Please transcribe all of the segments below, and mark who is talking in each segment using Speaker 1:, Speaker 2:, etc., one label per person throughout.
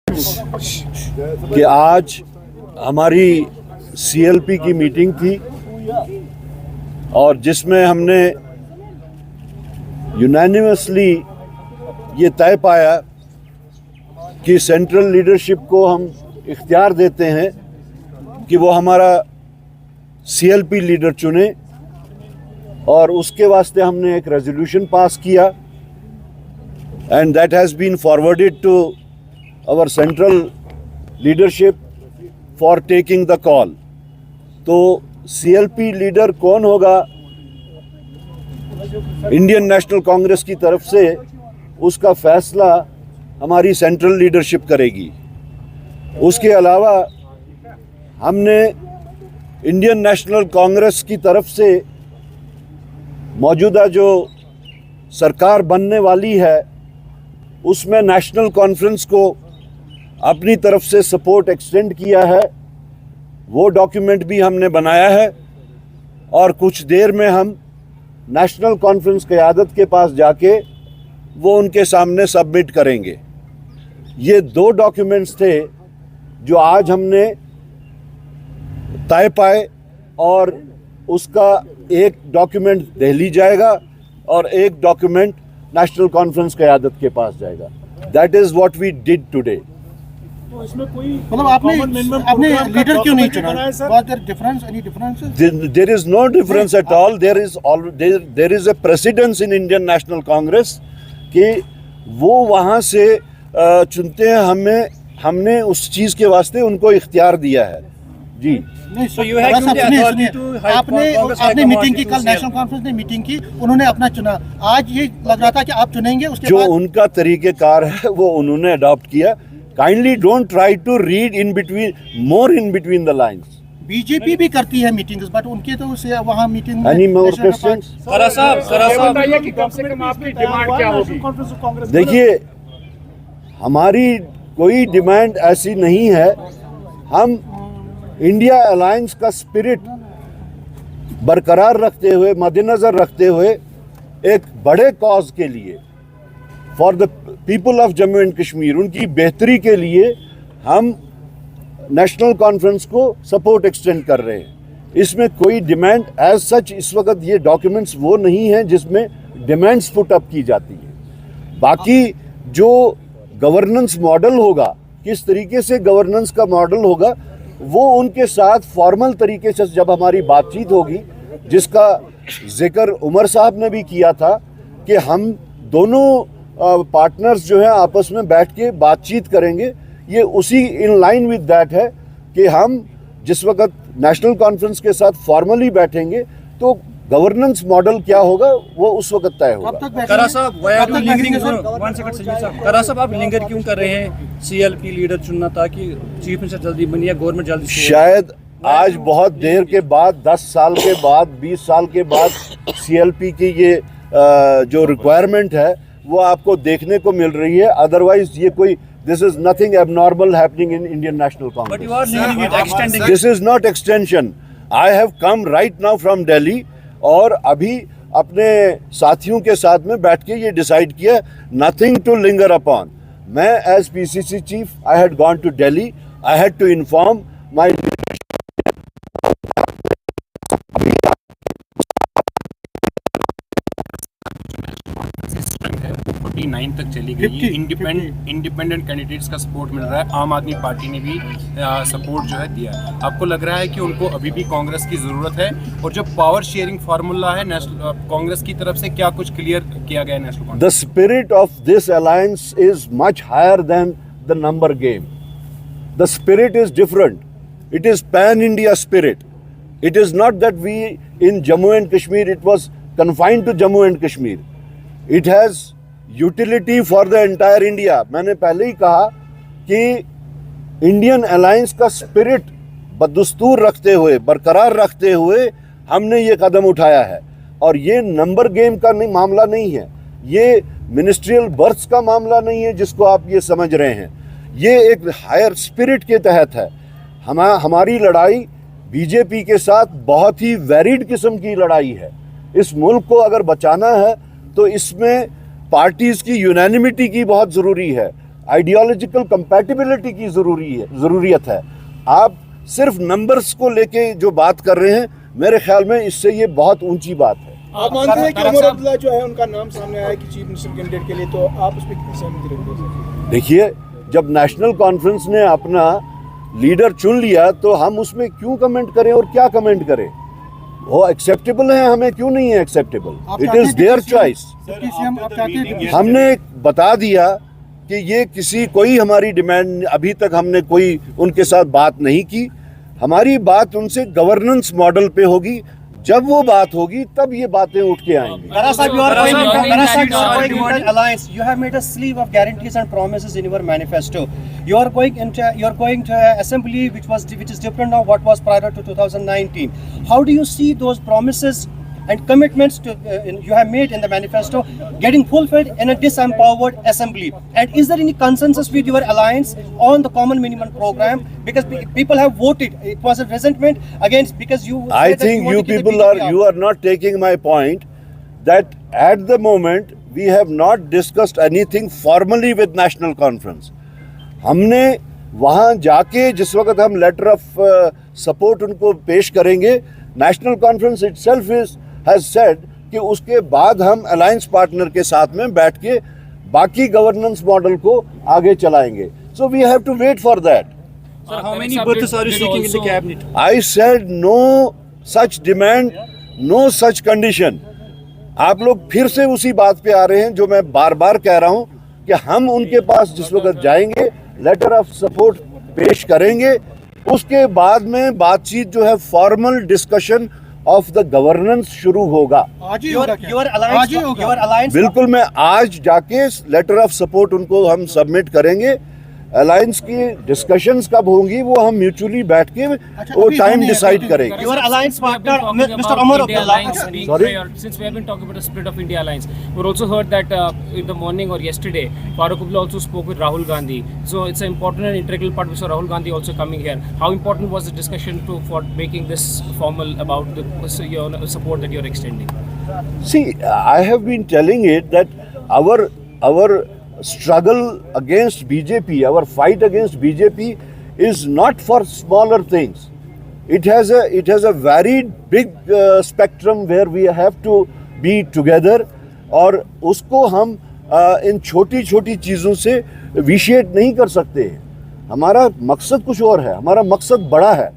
Speaker 1: कि आज हमारी सीएलपी की मीटिंग थी और जिसमें हमने यूनानिमसली ये तय पाया कि सेंट्रल लीडरशिप को हम इख्तियार देते हैं कि वो हमारा सीएलपी लीडर चुने, और उसके वास्ते हमने एक रेजोल्यूशन पास किया and that has been forwarded to our central leadership for taking the call. तो सीएलपी लीडर कौन होगा इंडियन नेशनल कांग्रेस की तरफ से, उसका फैसला हमारी सेंट्रल लीडरशिप करेगी। उसके अलावा हमने इंडियन नेशनल कांग्रेस की तरफ से मौजूदा जो सरकार बनने वाली है उसमें नेशनल कॉन्फ्रेंस को अपनी तरफ से सपोर्ट एक्सटेंड किया है। वो डॉक्यूमेंट भी हमने बनाया है और कुछ देर में हम नेशनल कॉन्फ्रेंस क़यादत के पास जाके वो उनके सामने सबमिट करेंगे। ये दो डॉक्यूमेंट्स थे जो आज हमने तय पाए, और उसका एक डॉक्यूमेंट दिल्ली जाएगा और एक डॉक्यूमेंट नेशनल कॉन्फ्रेंस क़यादत के पास जाएगा। That is what we did today.
Speaker 2: तो इसमें कोई
Speaker 3: मतलब आपने लीडर क्यों नहीं चुना? Was there difference? Any differences?
Speaker 1: There is no difference at all. There is a precedence in Indian National Congress कि वो वहाँ से चुनते हैं। हमने उस चीज़ के वास्ते उनको इख्तियार दिया है जी।
Speaker 3: नहीं, आपने मीटिंग की, कल नेशनल कॉन्फ्रेंस ने मीटिंग की, उन्होंने अपना चुना। आज ये लग रहा था कि आप चुनेंगे, उसके
Speaker 1: जो
Speaker 3: बाद
Speaker 1: उनका तरीक़ेकार है वो उन्होंने अडॉप्ट किया। Kindly don't try to read in between the lines.
Speaker 3: BJP भी करती है मीटिंग्स, बट उनके तो से वहाँ मीटिंग में
Speaker 1: एनी मोर क्वेश्चंस? देखिए, हमारी कोई डिमांड ऐसी नहीं है। हम इंडिया अलायंस का स्पिरिट बरकरार रखते हुए, मद्देनज़र रखते हुए, एक बड़े कॉज के लिए, for the people of Jammu and Kashmir, उनकी बेहतरी के लिए हम नेशनल कॉन्फ्रेंस को सपोर्ट एक्सटेंड कर रहे हैं। इसमें कोई डिमांड एज सच इस वक्त ये डॉक्यूमेंट्स वो नहीं हैं जिसमें डिमांड्स पुट अप की जाती है। बाकी जो गवर्नेंस मॉडल होगा, किस तरीके से गवर्नेंस का मॉडल होगा, वो उनके साथ फॉर्मल तरीके से जब हमारी बातचीत होगी, जिसका जिक्र उमर साहब ने भी किया था कि हम दोनों पार्टनर्स जो हैं आपस में बैठ के बातचीत करेंगे। ये उसी इन लाइन विद दैट है कि हम जिस वक्त नेशनल कॉन्फ्रेंस के साथ फॉर्मली बैठेंगे तो गवर्नेंस मॉडल क्या होगा वो उस वक्त तय होगा।
Speaker 4: करा साहब, आप लिंगर क्यों कर रहे हैं? सीएलपी लीडर चुनना था कि चीफ मिनिस्टर जल्दी बनिए, गवर्नमेंट जल्दी।
Speaker 1: शायद आज बहुत देर के बाद, 10 साल के बाद, 20 साल के बाद सीएलपी की ये जो रिक्वायरमेंट है वो आपको देखने को मिल रही है। अदरवाइज ये कोई This is nothing abnormal happening in Indian National Congress.
Speaker 4: But you are saying it extending.
Speaker 1: This is not extension. I have come right now from Delhi और अभी अपने साथियों के साथ में बैठ के ये डिसाइड किया, nothing to linger upon. मैं as PCC chief, I had gone to Delhi. I had to inform my
Speaker 5: 49 तक चली गई। इंडिपेंडेंट कैंडिडेट्स का सपोर्ट मिल रहा है। आम आदमी पार्टी ने भी सपोर्ट जो है दिया है। आपको लग रहा है कि उनको अभी भी कांग्रेस की ज़रूरत है? और जो पावर शेयरिंग फार्मूला है कांग्रेस की तरफ से, क्या कुछ क्लियर किया गया है national Congress?
Speaker 1: The spirit of this alliance is much higher than the number game. The spirit is different. It is pan-India spirit. It is not that we in Jammu and Kashmir, it was confined to Jammu and Kashmir. It has utility for the entire India. मैंने पहले ही कहा कि Indian alliance का spirit बदस्तूर रखते हुए, बरकरार रखते हुए हमने ये कदम उठाया है। और ये नंबर गेम का मामला नहीं है, ये मिनिस्ट्रियल बर्थ्स का मामला नहीं है जिसको आप ये समझ रहे हैं। ये एक हायर स्पिरिट के तहत है। हमारी लड़ाई बीजेपी के साथ बहुत ही वैरिड किस्म की लड़ाई है। इस मुल्क को अगर बचाना है तो इसमें पार्टीज़ की यूनानिमिटी की बहुत ज़रूरी है। आइडियोलॉजिकल कंपैटिबिलिटी की ज़रूरियत है। आप सिर्फ नंबर्स को लेके जो बात कर रहे हैं, मेरे ख्याल में इससे ये बहुत ऊंची बात है।
Speaker 2: आप मानते हैं कि उमर अब्दुल्ला जो है उनका नाम सामने आया कि चीफ मिनिस्टर कैंडिडेट के लिए, तो आप उस पर कितनी सहमति रखते हैं?
Speaker 1: देखिए, जब नेशनल कॉन्फ्रेंस ने अपना लीडर चुन लिया तो हम उसमें क्यों कमेंट करें और क्या कमेंट करें? वो एक्सेप्टेबल है, हमें क्यों नहीं है acceptable? It is their choice. हमने बता दिया कि ये कोई हमारी डिमांड, अभी तक हमने कोई उनके साथ बात नहीं की। हमारी बात उनसे गवर्नेंस मॉडल पे होगी। जब वो बात होगी तब ये बातें उठ के आएंगी।
Speaker 4: Dara Sahib, you are going into an alliance. You have made a sleeve of guarantees and promises in your manifesto. You are going to assembly which is different of what was prior to 2019. How do you see those promises and commitments you have made in the manifesto getting fulfilled in a disempowered assembly? And is there any consensus with your alliance on the common minimum program? Because people have voted. It was a resentment against, because you.
Speaker 1: I think you people are not taking my point that at the moment we have not discussed anything formally with National Conference. हमने वहाँ जाके जिस वक्त हम letter of support उनको पेश करेंगे, national conference itself has said कि उसके बाद हम अलायंस पार्टनर के साथ में बैठ के बाकी गवर्नेंस मॉडल को आगे चलाएंगे। So we have to wait for that.
Speaker 4: Sir, how many berths are you seeking in the cabinet?
Speaker 1: I said no such demand, no such condition. आप लोग फिर से उसी बात पे आ रहे हैं जो मैं बार बार कह रहा हूं कि हम उनके पास जिस वक्त जाएंगे, लेटर ऑफ सपोर्ट पेश करेंगे, उसके बाद में बातचीत जो है formal discussion of the governance शुरू होगा। बिल्कुल, मैं आज जाके लेटर ऑफ सपोर्ट उनको हम सबमिट करेंगे। अलायंस की डिस्कशंस कब होंगी वो हम म्यूचुअली बैठ के वो टाइम डिसाइड करेंगे।
Speaker 4: Your alliance partner, Mr. Umar Abdullah.
Speaker 1: Sorry?
Speaker 6: Since we have been talking about the split of India Alliance, we also heard that in the morning or yesterday, Farooq Abdullah also spoke with Rahul Gandhi. So it's an important and integral part. Mr. Rahul Gandhi also coming here. How important was the discussion for making this formal about the your support that you're extending?
Speaker 1: See, I have been telling it that our struggle against BJP, our fight against BJP is not for smaller things. It has a very big spectrum where we have to be together, और उसको हम इन छोटी छोटी चीज़ों से विशेट नहीं कर सकते हैं। हमारा मकसद कुछ और है, हमारा मकसद बड़ा है।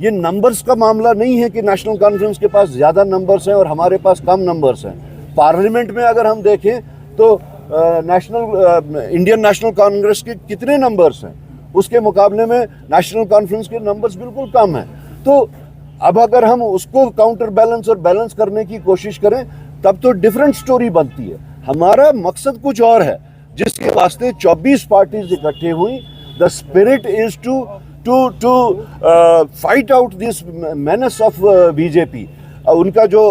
Speaker 1: ये नंबर्स का मामला नहीं है कि नेशनल कॉन्फ्रेंस के पास ज़्यादा नंबर्स हैं और हमारे पास कम नंबर्स हैं। पार्लियामेंट में अगर हम देखें तो इंडियन नेशनल कांग्रेस के कितने नंबर्स हैं, उसके मुकाबले में नेशनल कॉन्फ्रेंस के नंबर्स बिल्कुल कम हैं। तो अब अगर हम उसको काउंटर बैलेंस और बैलेंस करने की कोशिश करें तब तो डिफरेंट स्टोरी बनती है। हमारा मकसद कुछ और है जिसके वास्ते 24 पार्टीज इकट्ठे हुई। The spirit is to fight out this menace of BJP. उनका जो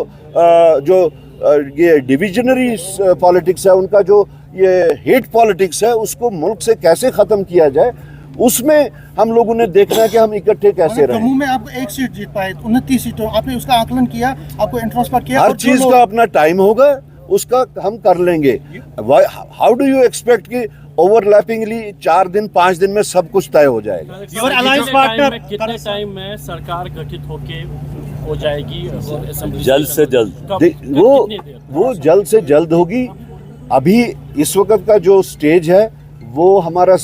Speaker 1: ये डिविजनरी पॉलिटिक्स है, उनका जो ये हेट पॉलिटिक्स है, उसको मुल्क से कैसे ख़त्म किया जाए, उसमें हम लोगों ने देखना है कि हम इकट्ठे कैसे रहें।
Speaker 3: जम्मू में आप एक सीट जीत पाए, 29 सीटों, आपने उसका आकलन किया, आपको इंट्रोस्पेक्ट किया।
Speaker 1: हर चीज़ का अपना टाइम होगा, उसका हम कर लेंगे। हाउ डू यू एक्सपेक्ट कि ओवरलैपिंगली 4 दिन 5 दिन में सब कुछ तय हो जाएगा?
Speaker 6: कितने टाइम में सरकार गठित हो जाएगी?
Speaker 1: जल्द से जल्द। वो जल्द से जल्द होगी। अभी इस वक्त का जो स्टेज है वो हमारा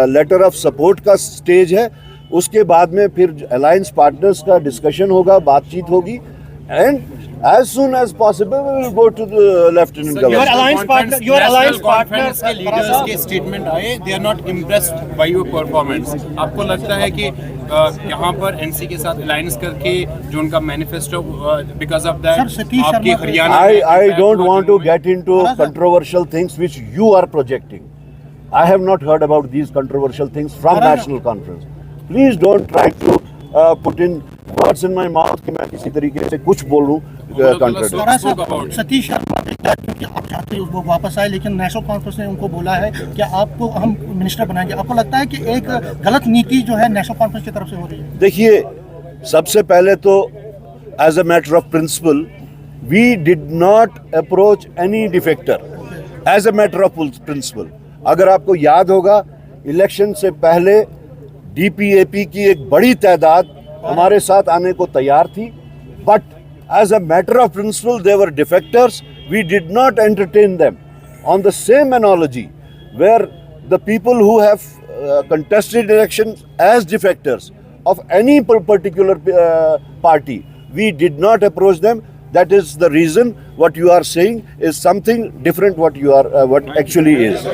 Speaker 1: लेटर ऑफ सपोर्ट का स्टेज है। उसके बाद में फिर अलायंस पार्टनर्स का डिस्कशन होगा, बातचीत होगी, and as soon as possible we will go to the lieutenant governor.
Speaker 5: Your alliance partners के leaders के statement आए, they are not impressed by your performance. आपको लगता है कि यहाँ पर NC के साथ alliance करके जो उनका manifesto because of that आपके Haryana
Speaker 1: I don't want to get into controversial things which you are projecting. I have not heard about these controversial things from National Conference. Please don't try to put in words in my mouth कि मैं किसी तरीके से कुछ बोलूं contradict.
Speaker 3: Satish Sharma क्योंकि आप चाहते हो वो वापस आए, लेकिन नेशनल कॉन्फ्रेंस ने उनको बोला है कि आपको हम मिनिस्टर बनाएंगे। आपको लगता है कि एक गलत नीति जो है नेशनल कॉन्फ्रेंस की तरफ से हो रही है?
Speaker 1: देखिए, सबसे पहले तो as a matter of principle we did not approach any defector as a matter of principle. अगर आपको याद होगा, इलेक्शन से पहले डीपीएपी की एक बड़ी तादाद हमारे साथ आने को तैयार थी, but as a matter of principle they were defectors, we did not entertain them on the same analogy where the people who have contested elections as defectors of any particular party, we did not approach them. That is the reason what you are saying is something different what you are what actually is.